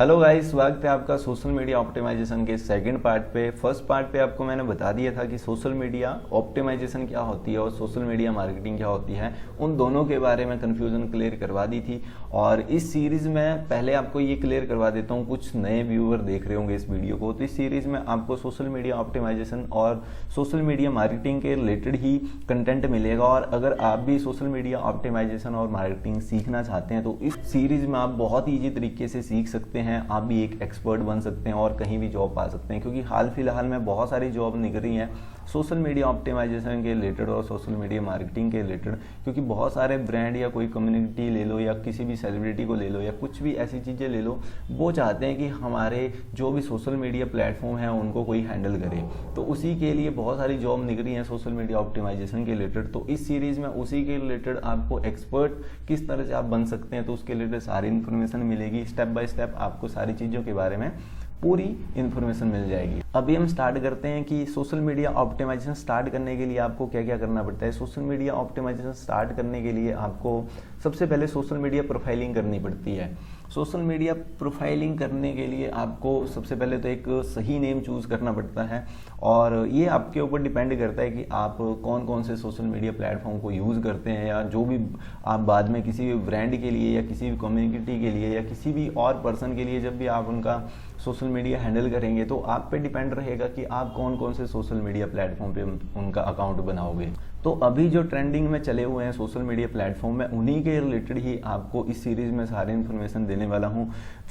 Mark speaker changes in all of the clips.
Speaker 1: Hello guys, स्वागत है आपका सोशल मीडिया ऑप्टिमाइजेशन के सेकंड पार्ट पे। फर्स्ट पार्ट पे आपको मैंने बता दिया था कि सोशल मीडिया ऑप्टिमाइजेशन क्या होती है और सोशल मीडिया मार्केटिंग क्या होती है। उन दोनों के बारे में कन्फ्यूज़न क्लियर करवा दी थी और इस सीरीज़ में पहले आपको ये क्लियर करवा देता हूँ। कुछ नए व्यूअर देख रहे होंगे इस वीडियो को, तो इस सीरीज़ में आपको सोशल मीडिया ऑप्टिमाइजेशन और सोशल मीडिया मार्केटिंग के रिलेटेड ही कंटेंट मिलेगा। और अगर आप भी सोशल मीडिया ऑप्टिमाइजेशन और मार्केटिंग सीखना चाहते हैं तो इस सीरीज़ में आप बहुत ईजी तरीके से सीख सकते हैं। आप भी एक एक्सपर्ट बन सकते हैं और कहीं भी जॉब पा सकते हैं, क्योंकि हाल फिलहाल में बहुत सारी जॉब निकल रही हैं सोशल मीडिया ऑप्टिमाइजेशन के रिलेटेड और सोशल मीडिया मार्केटिंग के रिलेटेड। क्योंकि बहुत सारे ब्रांड या कोई कम्युनिटी ले लो या किसी भी सेलिब्रिटी को ले लो या कुछ भी ऐसी चीज़ें ले लो, वो चाहते हैं कि हमारे जो भी सोशल मीडिया प्लेटफॉर्म है उनको कोई हैंडल करे। तो उसी के लिए बहुत सारी जॉब निकल रही हैं सोशल मीडिया ऑप्टिमाइजेशन के रिलेटेड। तो इस सीरीज़ में उसी के रिलेटेड आपको एक्सपर्ट किस तरह से आप बन सकते हैं तो उसके रिलेटेड सारी इन्फॉर्मेशन मिलेगी। स्टेप बाय स्टेप आपको सारी चीज़ों के बारे में पूरी इन्फॉर्मेशन मिल जाएगी। अभी हम स्टार्ट करते हैं कि सोशल मीडिया ऑप्टिमाइजेशन स्टार्ट करने के लिए आपको क्या क्या करना पड़ता है। सोशल मीडिया ऑप्टिमाइजेशन स्टार्ट करने के लिए आपको सबसे पहले सोशल मीडिया प्रोफाइलिंग करनी पड़ती है। सोशल मीडिया प्रोफाइलिंग करने के लिए आपको सबसे पहले तो एक सही नेम चूज़ करना पड़ता है और ये आपके ऊपर डिपेंड करता है कि आप कौन कौन से सोशल मीडिया प्लेटफॉर्म को यूज़ करते हैं, या जो भी आप बाद में किसी भी ब्रांड के लिए या किसी भी कम्युनिटी के लिए या किसी भी और पर्सन के लिए जब भी आप उनका सोशल मीडिया हैंडल करेंगे तो आप पे डिपेंड रहेगा कि आप कौन कौन से सोशल मीडिया प्लेटफॉर्म पे उनका अकाउंट बनाओगे। तो अभी जो ट्रेंडिंग में चले हुए हैं सोशल मीडिया प्लेटफॉर्म में, उन्हीं के रिलेटेड ही आपको इस सीरीज़ में सारी इन्फॉर्मेशन देने वाला हूं।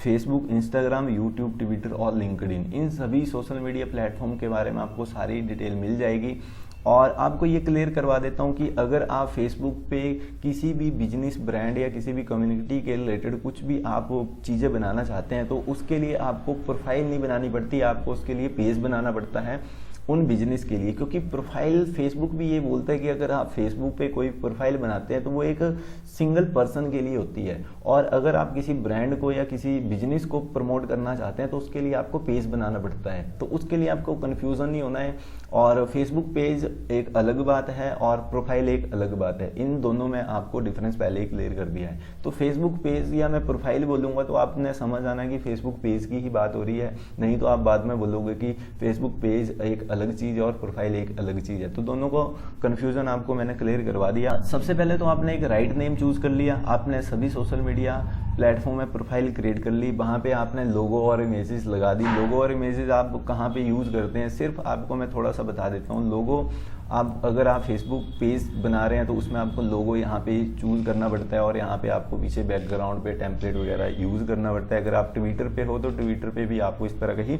Speaker 1: फेसबुक, इंस्टाग्राम, यूट्यूब, ट्विटर और लिंक्डइन, इन सभी सोशल मीडिया प्लेटफॉर्म के बारे में आपको सारी डिटेल मिल जाएगी। और आपको ये क्लियर करवा देता हूँ कि अगर आप फेसबुक पे किसी भी बिजनेस, ब्रांड या किसी भी कम्युनिटी के रिलेटेड कुछ भी आप चीज़ें बनाना चाहते हैं तो उसके लिए आपको प्रोफाइल नहीं बनानी पड़ती, आपको उसके लिए पेज बनाना पड़ता है उन बिजनेस के लिए। क्योंकि प्रोफाइल फेसबुक भी ये बोलता है कि अगर आप फेसबुक पे कोई प्रोफाइल बनाते हैं तो वो एक सिंगल पर्सन के लिए होती है, और अगर आप किसी ब्रांड को या किसी बिजनेस को प्रमोट करना चाहते हैं तो उसके लिए आपको पेज बनाना पड़ता है। तो उसके लिए आपको कन्फ्यूज़न नहीं होना है। और फेसबुक पेज एक अलग बात है और प्रोफाइल एक अलग बात है। इन दोनों में आपको डिफरेंस पहले ही क्लियर कर दिया है। तो फेसबुक पेज या मैं प्रोफाइल बोलूँगा तो आपने समझ आना कि फेसबुक पेज की ही बात हो रही है, नहीं तो आप बाद में बोलोगे कि फेसबुक पेज एक अलग चीज़ है और प्रोफाइल एक अलग चीज़ है। तो दोनों को कन्फ्यूज़न आपको मैंने क्लियर करवा दिया। सबसे पहले तो आपने एक राइट नेम चूज़ कर लिया, आपने सभी सोशल मीडिया प्लेटफॉर्म में प्रोफाइल क्रिएट कर ली, वहाँ पे आपने लोगो और इमेजेस लगा दी। लोगो और इमेजेस आप कहाँ पे यूज़ करते हैं, सिर्फ आपको मैं थोड़ा सा बता देता हूँ। लोगो आप अगर आप फेसबुक पेज बना रहे हैं तो उसमें आपको लोगो यहाँ पे चूज़ करना पड़ता है और यहाँ पे आपको पीछे बैकग्राउंड पे टेम्पलेट वगैरह यूज़ करना पड़ता है। अगर आप ट्विटर पे हो तो ट्विटर पे भी आपको इस तरह का ही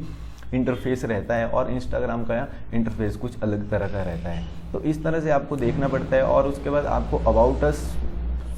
Speaker 1: इंटरफेस रहता है और इंस्टाग्राम का इंटरफेस कुछ अलग तरह का रहता है। तो इस तरह से आपको देखना पड़ता है। और उसके बाद आपको अबाउट अस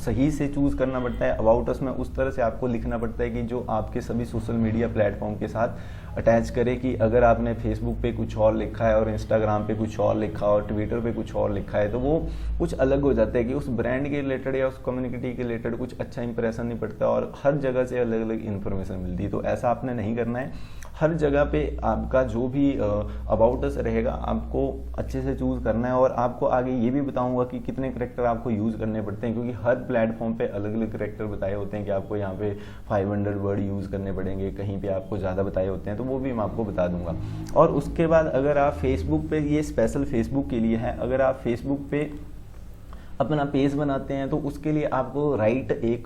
Speaker 1: सही से चूज़ करना पड़ता है। अबाउट अस में उस तरह से आपको लिखना पड़ता है कि जो आपके सभी सोशल मीडिया प्लेटफॉर्म के साथ अटैच करे। कि अगर आपने फेसबुक पे कुछ और लिखा है और इंस्टाग्राम पे कुछ और लिखा और ट्विटर पे कुछ और लिखा है तो वो कुछ अलग हो जाता है, कि उस ब्रांड के रिलेटेड या उस कम्युनिटी के रिलेटेड कुछ अच्छा इंप्रेशन नहीं पड़ता और हर जगह से अलग अलग इन्फॉर्मेशन मिलती है। तो ऐसा आपने नहीं करना है। हर जगह पे आपका जो भी अबाउट अस रहेगा आपको अच्छे से चूज़ करना है। और आपको आगे ये भी बताऊंगा कि कितने करैक्टर आपको यूज़ करने पड़ते हैं, क्योंकि हर प्लेटफॉर्म पे अलग अलग करैक्टर बताए होते हैं कि आपको यहाँ पे 500 वर्ड यूज़ करने पड़ेंगे, कहीं पे आपको ज़्यादा बताए होते हैं, तो वो भी मैं आपको बता दूंगा। और उसके बाद अगर आप फेसबुक पे, ये स्पेशल फेसबुक के लिए है, अगर आप फेसबुक पे अपना पेज बनाते हैं तो उसके लिए आपको राइट एक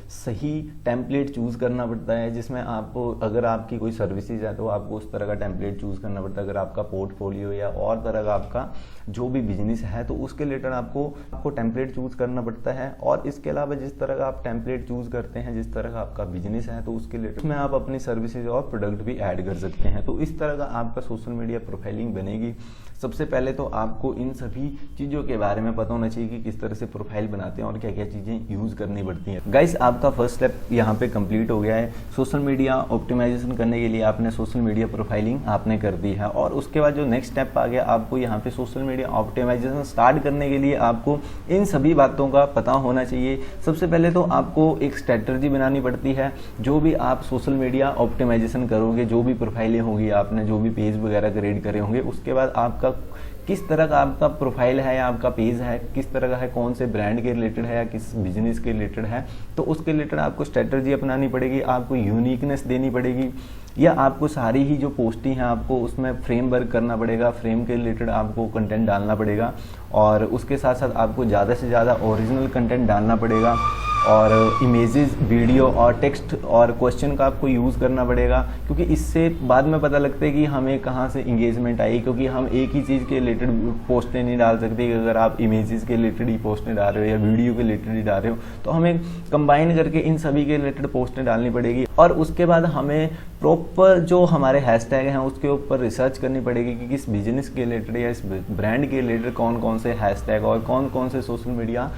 Speaker 1: सही टेम्पलेट चूज़ करना पड़ता है, जिसमें आपको अगर आपकी कोई सर्विसेज है तो आपको उस तरह का टेम्पलेट चूज़ करना पड़ता है। अगर आपका पोर्टफोलियो या और तरह का आपका जो भी बिजनेस है तो उसके रिलेटेड आपको टेम्पलेट चूज़ करना पड़ता है। और इसके अलावा जिस तरह का आप टेम्पलेट चूज़ करते हैं, जिस तरह का आपका बिजनेस है तो उसके रिलेटेड में आप अपनी सर्विसेज और प्रोडक्ट भी ऐड कर सकते हैं। तो इस तरह का आपका सोशल मीडिया प्रोफाइलिंग बनेगी। सबसे पहले तो आपको इन सभी चीज़ों के बारे में पता होना चाहिए कि किस तरह से प्रोफाइल बनाते हैं और क्या क्या चीज़ें यूज़ करनी पड़ती हैं। गाइस, आपका फर्स्ट स्टेप यहाँ पे कंप्लीट हो गया है। सोशल मीडिया ऑप्टिमाइजेशन करने के लिए आपने सोशल मीडिया प्रोफाइलिंग आपने कर दी है। और उसके बाद जो नेक्स्ट स्टेप आ गया, आपको यहाँ पे सोशल मीडिया ऑप्टिमाइजेशन स्टार्ट करने के लिए आपको इन सभी बातों का पता होना चाहिए। सबसे पहले तो आपको एक स्ट्रैटेजी बनानी पड़ती है। जो भी आप सोशल मीडिया ऑप्टिमाइजेशन करोगे, जो भी प्रोफाइलें होंगी, आपने जो भी पेज वगैरह क्रिएट करे होंगे, उसके बाद आपका किस तरह का आपका प्रोफाइल है या आपका पेज है, किस तरह का है, कौन से ब्रांड के रिलेटेड है या किस बिजनेस के रिलेटेड है, तो उसके रिलेटेड आपको स्ट्रेटजी अपनानी पड़ेगी, आपको यूनिकनेस देनी पड़ेगी, या आपको सारी ही जो पोस्टिंग है आपको उसमें फ्रेम वर्क करना पड़ेगा, फ्रेम के रिलेटेड आपको कंटेंट डालना पड़ेगा, और उसके साथ साथ आपको ज़्यादा से ज़्यादा ओरिजिनल कंटेंट डालना पड़ेगा, और इमेजेस, वीडियो और टेक्स्ट और क्वेश्चन का आपको यूज़ करना पड़ेगा, क्योंकि इससे बाद में पता लगता है कि हमें कहाँ से इंगेजमेंट आई, क्योंकि हम एक ही चीज़ के रिलेटेड पोस्टें नहीं डाल सकते कि अगर आप इमेजेस के रिलेटेड ही पोस्टें डाल रहे हो या वीडियो के रिलेटेड ही डाल रहे हो, तो हमें कंबाइन करके इन सभी के रिलेटेड पोस्टें डालनी पड़ेगी। और उसके बाद हमें प्रॉपर जो हमारे हैशटैग हैं उसके ऊपर रिसर्च करनी पड़ेगी कि किस बिजनेस के रिलेटेड या इस ब्रांड के रिलेटेड कौन कौन से हैशटैग और कौन कौन से सोशल मीडिया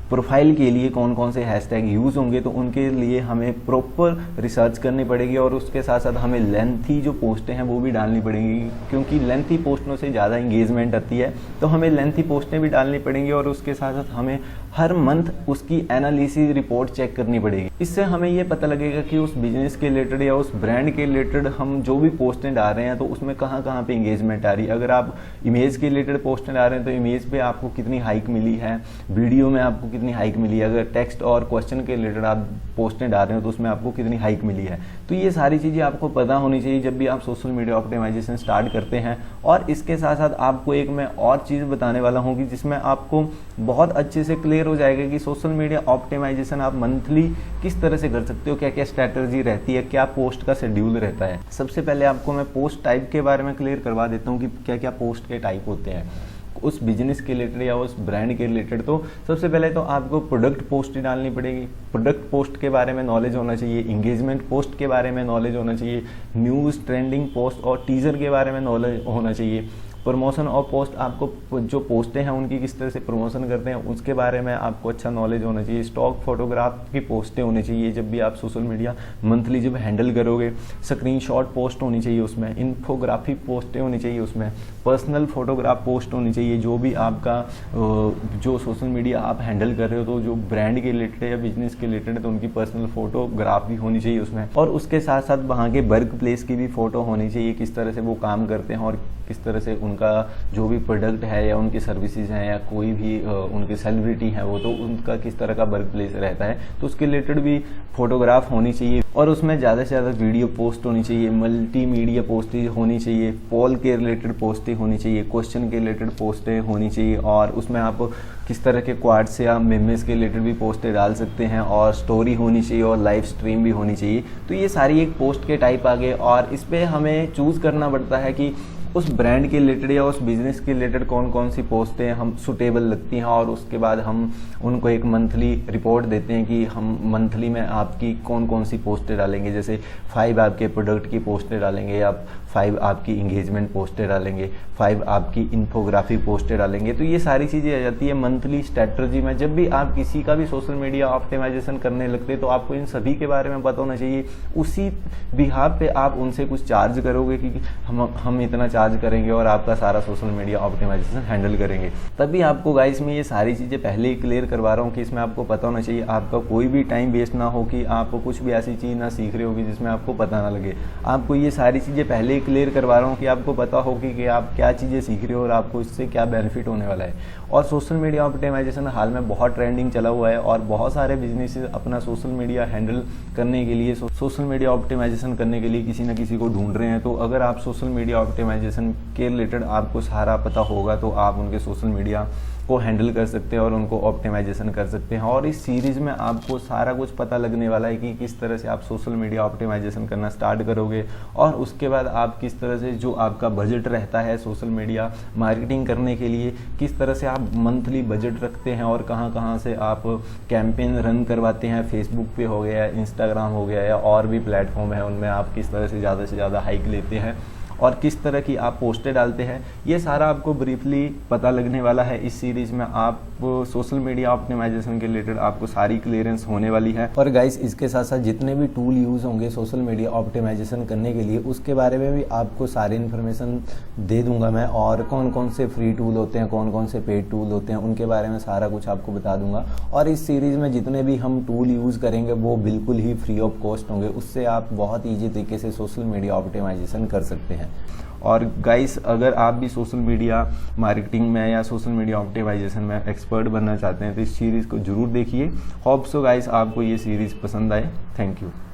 Speaker 1: प्रोफाइल के लिए कौन कौन से हैशटैग यूज़ होंगे, तो उनके लिए हमें प्रॉपर रिसर्च करनी पड़ेगी। और उसके साथ साथ हमें लेंथी जो पोस्टें हैं वो भी डालनी पड़ेंगी, क्योंकि लेंथी पोस्टों से ज़्यादा इंगेजमेंट आती है, तो हमें लेंथी पोस्टें भी डालनी पड़ेंगी। और उसके साथ साथ हमें हर मंथ उसकी एनालिसिस रिपोर्ट चेक करनी पड़ेगी। इससे हमें ये पता लगेगा कि उस बिजनेस के रिलेटेड या उस ब्रांड के रिलेटेड हम जो भी पोस्टें डाल रहे हैं तो उसमें कहाँ कहाँ पे इंगेजमेंट आ रही है। अगर आप इमेज के रिलेटेड पोस्टें डाल रहे हैं तो इमेज पे आपको कितनी हाइक मिली है, वीडियो में आपको कितनी हाइक मिली है, अगर टेक्स्ट और क्वेश्चन के रिलेटेड आप पोस्टें डाल रहे हो तो उसमें आपको कितनी हाइक मिली है। तो ये सारी चीज़ें आपको पता होनी चाहिए जब भी आप सोशल मीडिया ऑप्टिमाइजेशन स्टार्ट करते हैं। और इसके साथ साथ आपको एक मैं और चीज़ बताने वाला हूँ कि जिसमें आपको बहुत अच्छे से क्लियर हो जाएगा कि सोशल मीडिया ऑप्टिमाइजेशन आप मंथली किस तरह से कर सकते हो, क्या क्या स्ट्रैटेजी रहती है, क्या पोस्ट का शेड्यूल रहता है। सबसे पहले आपको मैं पोस्ट टाइप के बारे में क्लियर करवा देता हूँ कि क्या क्या पोस्ट के टाइप होते हैं उस बिजनेस के रिलेटेड या उस ब्रांड के रिलेटेड। तो सबसे पहले तो आपको प्रोडक्ट पोस्ट ही डालनी पड़ेगी। प्रोडक्ट पोस्ट के बारे में नॉलेज होना चाहिए, इंगेजमेंट पोस्ट के बारे में नॉलेज होना चाहिए, न्यूज़, ट्रेंडिंग पोस्ट और टीजर के बारे में नॉलेज होना चाहिए। प्रमोशन और पोस्ट, आपको जो पोस्टें हैं उनकी किस तरह से प्रमोशन करते हैं उसके बारे में आपको अच्छा नॉलेज होना चाहिए। स्टॉक फोटोग्राफ की पोस्टें होनी चाहिए जब भी आप सोशल मीडिया मंथली जब हैंडल करोगे। स्क्रीनशॉट पोस्ट होनी चाहिए उसमें, इन्फोग्राफी पोस्टें होनी चाहिए उसमें, पर्सनल फोटोग्राफ पोस्ट होनी चाहिए। जो भी आपका जो सोशल मीडिया आप हैंडल कर रहे हो तो जो ब्रांड के रिलेटेड है या बिजनेस के रिलेटेड है तो उनकी पर्सनल फोटोग्राफ भी होनी चाहिए उसमें। और उसके साथ साथ वहाँ के वर्क प्लेस की भी फोटो होनी चाहिए, किस तरह से वो काम करते हैं और किस तरह से उनका जो भी प्रोडक्ट है या उनकी सर्विसेज हैं या कोई भी उनकी सेलिब्रिटी है वो, तो उनका किस तरह का वर्क प्लेस रहता है तो उसके रिलेटेड भी फोटोग्राफ होनी चाहिए। और उसमें ज़्यादा से ज़्यादा वीडियो पोस्ट होनी चाहिए, मल्टीमीडिया पोस्टें होनी चाहिए, पोल के रिलेटेड पोस्टें होनी चाहिए, क्वेश्चन के रिलेटेड पोस्टें होनी चाहिए। और उसमें आप किस तरह के क्वाड्स या मेमेस के रिलेटेड भी पोस्टें डाल सकते हैं, और स्टोरी होनी चाहिए और लाइव स्ट्रीम भी होनी चाहिए। तो ये सारी एक पोस्ट के टाइप आ गए, और इस पर हमें चूज़ करना पड़ता है कि उस ब्रांड के रिलेटेड या उस बिजनेस के रिलेटेड कौन कौन सी पोस्टें हम सुटेबल लगती हैं। और उसके बाद हम उनको एक मंथली रिपोर्ट देते हैं कि हम मंथली में आपकी कौन कौन सी पोस्टें डालेंगे। जैसे 5 आपके प्रोडक्ट की पोस्टें डालेंगे, या 5 आपकी इंगेजमेंट पोस्टें डालेंगे, 5 आपकी इन्फोग्राफी पोस्टें डालेंगे। तो ये सारी चीज़ें आ जाती है मंथली स्ट्रैटेजी में। जब भी आप किसी का भी सोशल मीडिया ऑप्टिमाइजेशन करने लगते हैं तो आपको इन सभी के बारे में पता होना चाहिए। उसी बिहाफ पे आप उनसे कुछ चार्ज करोगे कि हम इतना चार्ज करेंगे और आपका सारा सोशल मीडिया ऑप्टिमाइजेशन हैंडल करेंगे। तभी आपको गाइस मैं ये सारी चीज़ें पहले ही क्लियर करवा रहा हूँ कि इसमें आपको पता होना चाहिए, आपका कोई भी टाइम वेस्ट ना हो कि आप कुछ भी ऐसी चीज़ ना सीख रहे होगी जिसमें आपको पता ना लगे। आपको ये सारी चीज़ें पहले ही क्लियर करवा रहा हूँ कि आपको पता होगी कि आप क्या चीज़ें सीख रहे हो और आपको इससे क्या बेनिफिट होने वाला है। और सोशल मीडिया ऑप्टिमाइजेशन हाल में बहुत ट्रेंडिंग चला हुआ है और बहुत सारे बिजनेसेस अपना सोशल मीडिया हैंडल करने के लिए, सोशल मीडिया ऑप्टिमाइजेशन करने के लिए किसी न किसी को ढूंढ रहे हैं। तो अगर आप सोशल मीडिया ऑप्टिमाइजेशन के रिलेटेड आपको सारा पता होगा तो आप उनके सोशल मीडिया को हैंडल कर सकते हैं और उनको ऑप्टिमाइजेशन कर सकते हैं। और इस सीरीज़ में आपको सारा कुछ पता लगने वाला है कि किस तरह से आप सोशल मीडिया ऑप्टिमाइजेशन करना स्टार्ट करोगे, और उसके बाद आप किस तरह से जो आपका बजट रहता है सोशल मीडिया मार्केटिंग करने के लिए, किस तरह से आप मंथली बजट रखते हैं और कहाँ कहाँ से आप कैंपेन रन करवाते हैं। फेसबुक पे हो गया, इंस्टाग्राम हो गया, या और भी प्लेटफॉर्म है उनमें आप किस तरह से ज़्यादा हाइक लेते हैं और किस तरह की आप पोस्टें डालते हैं। ये सारा आपको ब्रीफली पता लगने वाला है इस सीरीज़ में। आप सोशल मीडिया ऑप्टिमाइजेशन के रिलेटेड आपको सारी क्लियरेंस होने वाली है। और गाइस इसके साथ साथ जितने भी टूल यूज़ होंगे सोशल मीडिया ऑप्टिमाइजेशन करने के लिए उसके बारे में भी आपको सारी इन्फॉर्मेशन दे दूंगा मैं, और कौन कौन से फ्री टूल होते हैं, कौन कौन से पेड टूल होते हैं, उनके बारे में सारा कुछ आपको बता दूंगा। और इस सीरीज़ में जितने भी हम टूल यूज़ करेंगे वो बिल्कुल ही फ्री ऑफ कॉस्ट होंगे, उससे आप बहुत ईजी तरीके से सोशल मीडिया ऑप्टिमाइजेशन कर सकते हैं। है। और गाइस, अगर आप भी सोशल मीडिया मार्केटिंग में या सोशल मीडिया ऑप्टिमाइजेशन में एक्सपर्ट बनना चाहते हैं तो इस सीरीज़ को जरूर देखिए। होप सो गाइस आपको ये सीरीज़ पसंद आए। Thank you.